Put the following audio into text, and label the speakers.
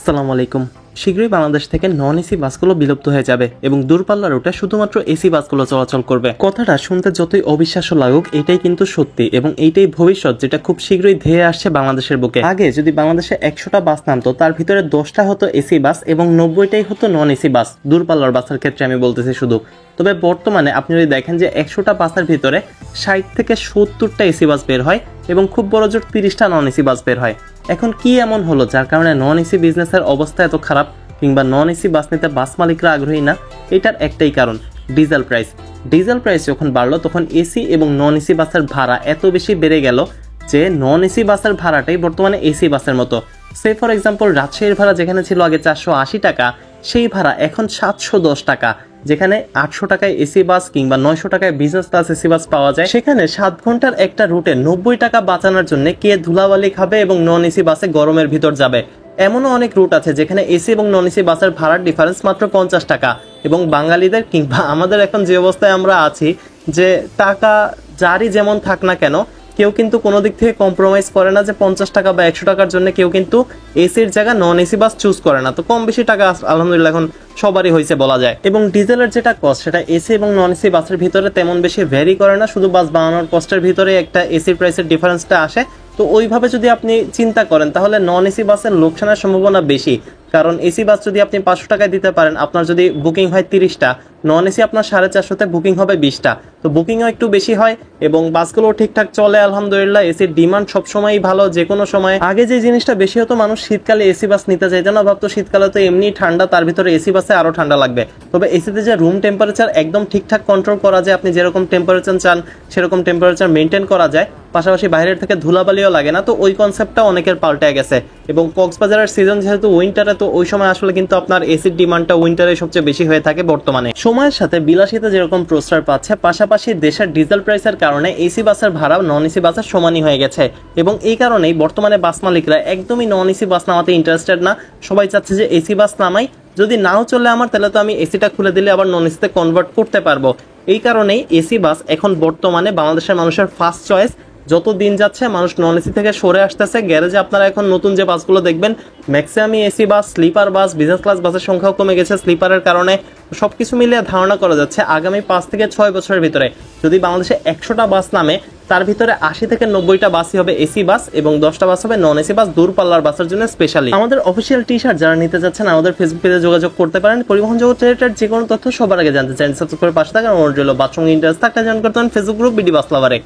Speaker 1: আসসালামু আলাইকুম। শীঘ্রই বাংলাদেশ থেকে নন এসি বাসগুলো বিলুপ্ত হয়ে যাবে এবং দূরপাল্লার রুটে শুধুমাত্র এসি বাসগুলো চলাচল করবে। কথাটা শুনতে যতই অবিশ্বাস্য লাগুক, এটাই কিন্তু সত্যি এবং এইটাই ভবিষ্যৎ, যেটা খুব শীঘ্রই ধেয়ে আসছে বাংলাদেশের বুকে। আগে যদি বাংলাদেশে 100টা বাস নামতো, তার ভিতরে 10টা হতো এসি বাস এবং 90টাই হতো নন এসি বাস, দূরপাল্লার বাসের ক্ষেত্রে আমি বলতেছি শুধু। তবে বর্তমানে আপনি যদি দেখেন যে 100টা বাসের ভিতরে 60 থেকে 70টা এসি বাস বের হয় এবং খুব বড় জোর 30টা নন এসি বাস বের হয়। এখন কি এমন হলো যার কারণে নন এসি বিজনেসের অবস্থা এত খারাপ, কিংবা নন এসি বাস নিতে বাস মালিকরা আগ্রহী না? এটার একটাই কারণ, ডিজেল প্রাইস। ডিজেল প্রাইস যখন বাড়লো তখন এসি এবং নন এসি বাসের ভাড়া এত বেশি বেড়ে গেল যে নন এসি বাসের ভাড়াটাই বর্তমানে এসি বাসের মতো। সে ফর এক্সাম্পল, রাজশাহীর ভাড়া যেখানে ছিল আগে 480 টাকা, সেই ভাড়া এখন 710 টাকা। যেখানে 800 টাকায় এসি বাস কিংবা 900 টাকায় বিজনেস ক্লাস এসি বাস পাওয়া যায়, সেখানে 7 ঘন্টার একটা রুটে 90 টাকা বাঁচানোর জন্য কে ধুলাবালি খাবে এবং নন এসি বাসে গরমের ভিতর যাবে? এমনও অনেক রুট আছে যেখানে এসি এবং নন এসি বাসের ভাড়ার ডিফারেন্স মাত্র 50 টাকা। এবং বাঙালিদের কিংবা আমাদের এখন যে অবস্থায় আমরা আছি, যে টাকা যারই যেমন থাক না কেন, কেউ কিন্তু কোনো দিক থেকে কম্প্রোমাইজ করে না যে 50 টাকা বা 100 টাকার জন্য কেউ কিন্তু এসির জায়গা নন এসি বাস চুজ করে না। তো কম বেশি টাকা আলহামদুলিল্লাহ এখন সবারই হয়েছে বলা যায়। এবং ডিজেলের যেটা কস্ট, সেটা এসি এবং নন এসি বাসের ভিতরে তেমন বেশি ভ্যারি করে না, শুধু বাস বানানোর কস্টের ভিতরে একটা এসির প্রাইসের ডিফারেন্সটা আসে। তো ওইভাবে যদি আপনি চিন্তা করেন তাহলে নন এসি বাসের লোকসানের সম্ভাবনা বেশি, কারণ এসি বাস যদি আপনি 500 টাকায় দিতে পারেন, আপনার যদি বুকিং হয় 30টা, নন এসি আপনার 450তে বুকিং হবে 20টা। তো বুকিংও একটু বেশি হয় এবং বাসগুলো ঠিকঠাক চলে আলহামদুলিল্লাহ। এসির ডিমান্ড সবসময়ই ভালো, যে কোনো সময়। আগে যে জিনিসটা বেশি হতো, মানুষ শীতকালে এসি বাস নিতে চাইতো না, ভাবতো শীতকালে তো এমনি ঠান্ডা, তার ভিতরে এসি বাসে আরো ঠান্ডা লাগবে। তবে এসিতে যে রুম টেম্পারেচার একদম ঠিকঠাক কন্ট্রোল করা যায়, আপনি যেরকম টেম্পারেচার চান সেরকম টেম্পারেচার মেনটেন করা যায়, পাশাপাশি বাইরের থেকে ধুলাবালিও লাগে না। তো ওই কনসেপ্টটা অনেকের পাল্টে গেছে। এবং কক্সবাজারের সিজন যেহেতু উইন্টারে, তো ওই সময় আসলে কিন্তু আপনার এসির ডিমান্ডটা উইন্টারে সবচেয়ে বেশি হয়ে থাকে বর্তমানে। সময়ের সাথে বিলাসিতা যেরকম প্রশ্রয় পাচ্ছে, পাশাপাশি দেশের ডিজেল প্রাইসের কারণে এসি বাসের ভাড়া নন এসি বাসের সমানই হয়ে গেছে। এবং এই কারণেই বর্তমানে বাস মালিকরা একদমই নন এসি বাস নামাতে ইন্টারেস্টেড না। সবাই চাচ্ছে যে এসি বাস নামাই, যদি নাও চলে আমার, তাহলে তো আমি এসিটা খুলে দিলে আবার নন এসিতে কনভার্ট করতে পারবো। এই কারণেই এসি বাস এখন বর্তমানে বাংলাদেশের মানুষের ফার্স্ট চয়েস। যত দিন যাচ্ছে মানুষ নন এসি থেকে সরে আসতেছে। গ্যারেজে আপনারা এখন নতুন যে বাসগুলো দেখবেন, ম্যাক্সিমামই AC bus, sleeper bus, business class বাসের সংখ্যাও কমে গেছে স্লিপারের কারণে। সবকিছু মিলিয়ে ধারণা করা যাচ্ছে আগামী 5 থেকে 6 বছরের ভিতরে যদি বাংলাদেশে 100টা বাস নামে, তার ভিতরে 80 থেকে 90টা বাসই হবে এসি বাস এবং 10টা বাস হবে নন এসি বাস, দূরপাল্লার বাসের জন্য স্পেশালি। আমাদের অফিসিয়াল টি শার্ট যারা নিতে যাচ্ছেন, আমাদের ফেসবুক পেজে যোগাযোগ করতে পারেন। পরিবহন জগৎ রিলেটেড যে কোনো তথ্য সবার আগে জানতে চান, সাবস্ক্রাইব করে পাশে থাকার অনুরোধ রইল। বাথরুম ইন্টারেস্ট থাকলে জয়েন করতে পারেন ফেসবুক গ্রুপ বিডি বাস লাভারে।